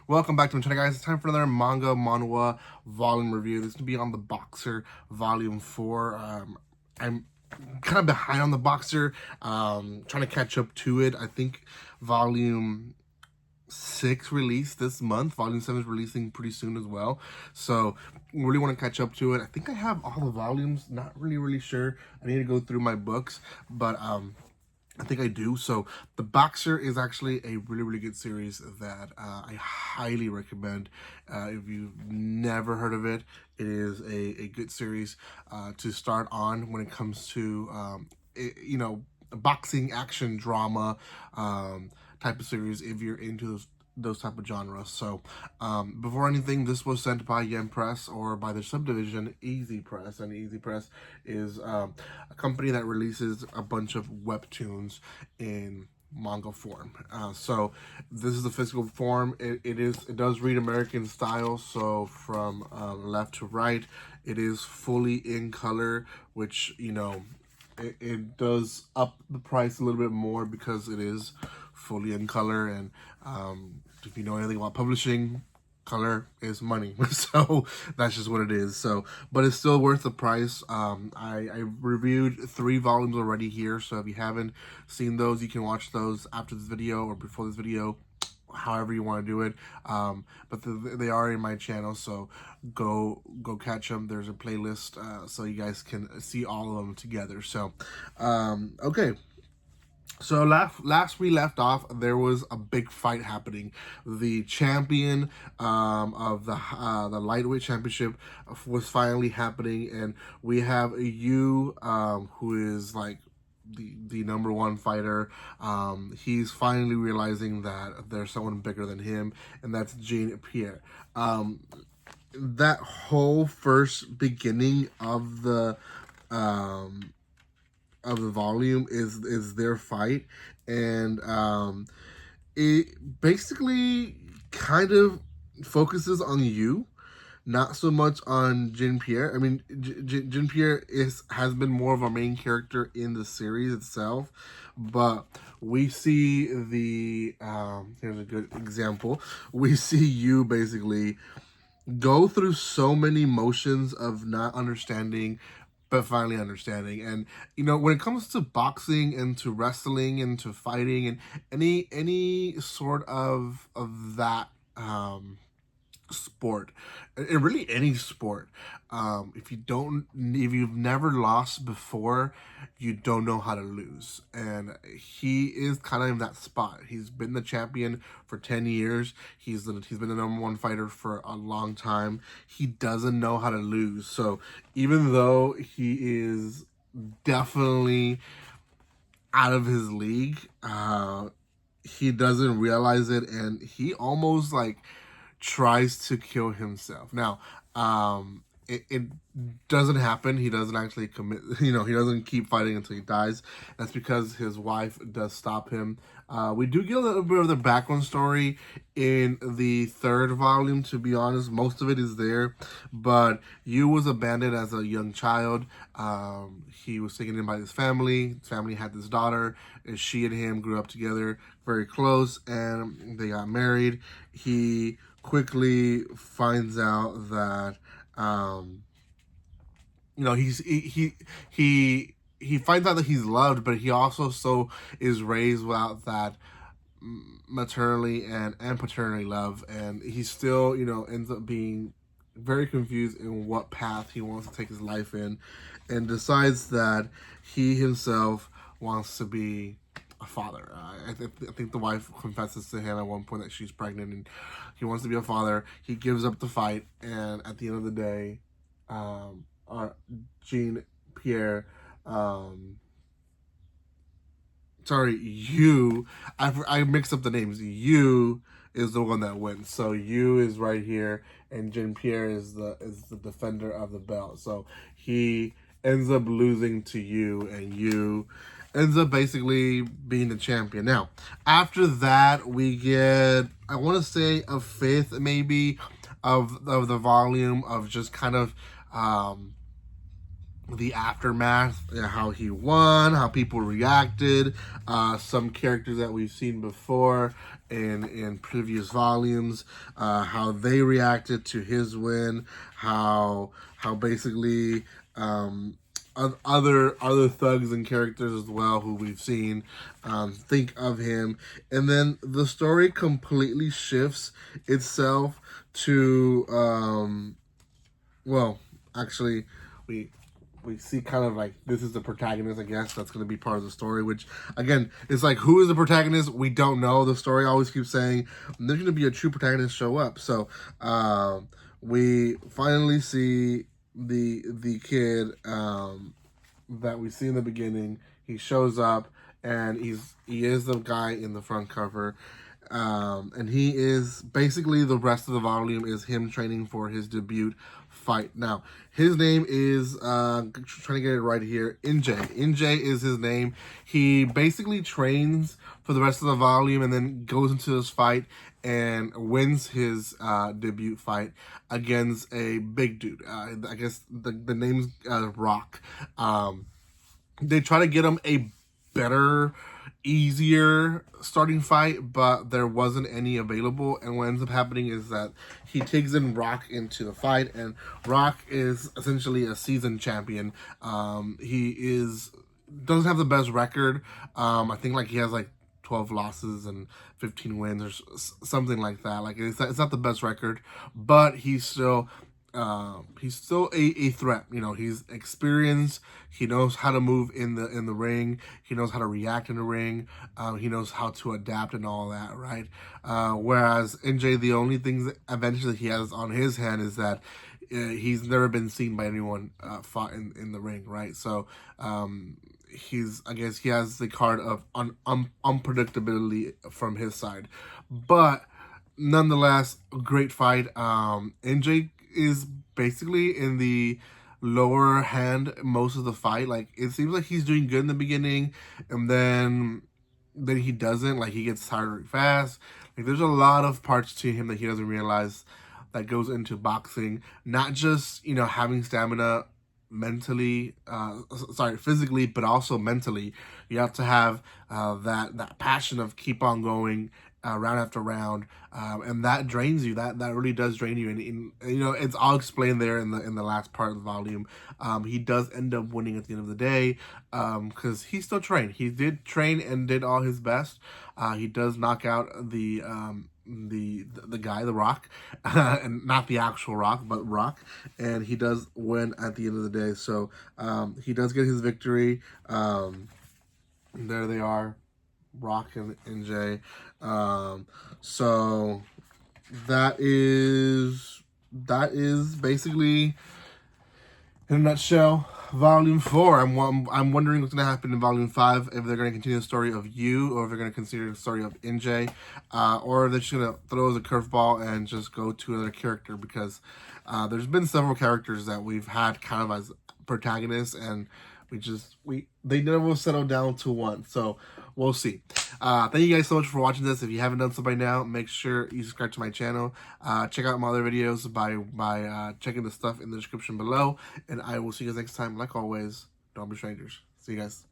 Welcome back to my channel, guys. It's time for another manga manhwa volume review. This is going to be on the Boxer Volume 4. I'm kind of behind on the Boxer, trying to catch up to it. I think Volume 6 released this month. Volume 7 is releasing pretty soon as well. So, really want to catch up to it. I think I have all the volumes. Not really sure. I need to go through my books, but I think I do. So The Boxer is actually a really good series that I highly recommend. If you've never heard of it, it is a good series to start on when it comes to, boxing, action, drama type of series if you're into those type of genres. So before anything, this was sent by Yen Press, or by their subdivision Easy Press, and Easy Press is a company that releases a bunch of webtoons in manga form. So this is the physical form. It does read American style, so from left to right. It is fully in color, which, it does up the price a little bit more because it is fully in color. And if you know anything about publishing, color is money. So that's just what it is. So, but it's still worth the price. I reviewed 3 volumes already here, so if you haven't seen those, you can watch those after this video or before this video, however you want to do it. But they are in my channel, so go catch them. There's a playlist, so you guys can see all of them together. So okay. So last we left off, there was a big fight happening. The champion of the lightweight championship was finally happening, and we have Yu, who is like the number 1 fighter. He's finally realizing that there's someone bigger than him, and that's Jean Pierre. That whole first beginning of the volume is their fight, and it basically kind of focuses on you, not so much on Jean Pierre. I mean, Jean Pierre has been more of a main character in the series itself, but we see the here's a good example. We see you basically go through so many motions of not understanding, but finally understanding. And when it comes to boxing and to wrestling and to fighting and any sort of that sport, and really any sport, if you've never lost before, you don't know how to lose. And he is kind of in that spot. He's been the champion for 10 years. He's been the number 1 fighter for a long time. He doesn't know how to lose. So even though he is definitely out of his league, he doesn't realize it, and he almost like tries to kill himself. Now, it doesn't happen. He doesn't actually commit, he doesn't keep fighting until he dies. That's because his wife does stop him. We do get a little bit of the background story in the 3rd volume, to be honest. Most of it is there, but Yu was abandoned as a young child. He was taken in by his family. His family had this daughter, and she and him grew up together very close, and they got married. He quickly finds out that he finds out that he's loved, but he also is raised without that maternally and paternally love, and he still ends up being very confused in what path he wants to take his life in, and decides that he himself wants to be a father. I think the wife confesses to him at one point that she's pregnant, and he wants to be a father. He gives up the fight, and at the end of the day, Jean Pierre, Yu, I mixed up the names. Yu is the one that wins. So Yu is right here, and Jean Pierre is the defender of the belt. So he ends up losing to Yu, and Yu ends up basically being the champion. Now, after that, we get, I want to say, a 5th maybe of the volume of just kind of the aftermath, how he won, how people reacted, some characters that we've seen before in previous volumes, how they reacted to his win, how basically other thugs and characters as well who we've seen think of him, and then the story completely shifts itself to well, actually, we see kind of like this is the protagonist, I guess, that's going to be part of the story, which, again, it's like, who is the protagonist? We don't know. The story always keeps saying there's going to be a true protagonist show up. So we finally see the kid that we see in the beginning. He shows up, and he is the guy in the front cover. And he is basically, the rest of the volume is him training for his debut fight. Now, his name is trying to get it right here, NJ. NJ is his name. He basically trains for the rest of the volume and then goes into this fight and wins his debut fight against a big dude. I guess the name's Rock. They try to get him a better, easier starting fight, but there wasn't any available, and what ends up happening is that he takes in Rock into the fight, and Rock is essentially a seasoned champion. He doesn't have the best record. I think like he has like 12 losses and 15 wins or something like that. Like it's not the best record, but he's still a threat. You know, he's experienced. He knows how to move in the ring. He knows how to react in the ring. He knows how to adapt and all that, right? Whereas NJ, the only things that eventually he has on his hand is that he's never been seen by anyone fought in the ring, right? So I guess he has the card of unpredictability from his side, but nonetheless, great fight. NJ is basically in the lower hand most of the fight. Like, it seems like he's doing good in the beginning, and then he doesn't. Like, he gets tired really fast. Like, there's a lot of parts to him that he doesn't realize that goes into boxing. Not just, having stamina mentally, physically, but also mentally. You have to have that passion of keep on going, round after round, and that drains you. That really does drain you, and it's all explained there in the last part of the volume. He does end up winning at the end of the day, because he still trained. He did train and did all his best. He does knock out the guy, the Rock, and not the actual Rock, but Rock, and he does win at the end of the day. So he does get his victory. There they are, Rock and NJ. So that is basically, in a nutshell, Volume 4. I'm wondering what's going to happen in Volume 5, if they're going to continue the story of Yu, or if they're going to consider the story of NJ, or if they're just going to throw as a curveball and just go to another character, because there's been several characters that we've had kind of as protagonists, and they never settled down to one. So we'll see. Thank you guys so much for watching this. If you haven't done so by now, make sure you subscribe to my channel. Check out my other videos by checking the stuff in the description below. And I will see you guys next time. Like always, don't be strangers. See you guys.